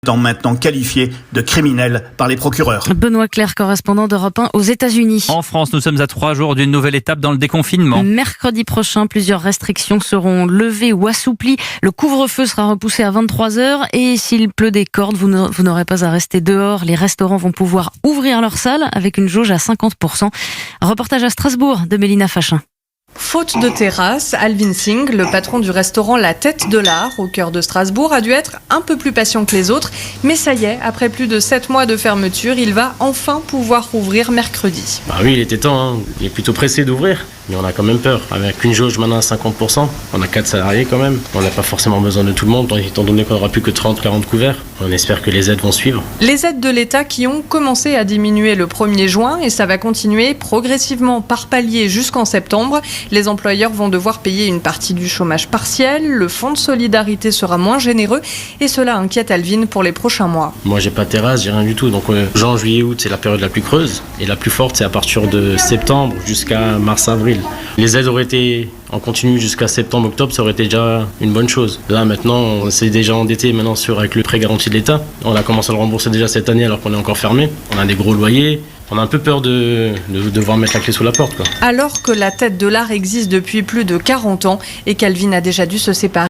étant maintenant qualifiés de criminels par les procureurs. Benoît Clerc, correspondant d'Europe 1 aux États-Unis. En France, nous sommes à 3 jours d'une nouvelle étape dans le déconfinement. Mercredi prochain, plusieurs restrictions seront levées ou assouplies. Le couvre-feu sera repoussé à 23h et s'il pleut des cordes, vous n'aurez pas à rester dehors. Les restaurants vont pouvoir ouvrir leurs salles avec une jauge à 50%. Reportage à Strasbourg de Mélina Fachin. Faute de terrasse, Alvin Singh, le patron du restaurant La Tête de l'Art, au cœur de Strasbourg, a dû être un peu plus patient que les autres. Mais ça y est, après plus de 7 mois de fermeture, il va enfin pouvoir rouvrir mercredi. Oui, il était temps, il est plutôt pressé d'ouvrir. Mais on a quand même peur. Avec une jauge maintenant à 50%, on a 4 salariés quand même. On n'a pas forcément besoin de tout le monde, étant donné qu'on n'aura plus que 30-40 couverts. On espère que les aides vont suivre. Les aides de l'État qui ont commencé à diminuer le 1er juin et ça va continuer progressivement par palier jusqu'en septembre. Les employeurs vont devoir payer une partie du chômage partiel, le fonds de solidarité sera moins généreux et cela inquiète Alvin pour les prochains mois. Moi j'ai pas de terrasse, j'ai rien du tout. Donc juin, juillet, août c'est la période la plus creuse et la plus forte c'est à partir de septembre jusqu'à mars-avril. Les aides auraient été en continu jusqu'à septembre-octobre, ça aurait été déjà une bonne chose. Là maintenant, on s'est déjà endetté maintenant avec le prêt garanti de l'État. On a commencé à le rembourser déjà cette année alors qu'on est encore fermé. On a des gros loyers. On a un peu peur de devoir mettre la clé sous la porte, quoi. Alors que la Tête de l'Art existe depuis plus de 40 ans et qu'Alvin a déjà dû se séparer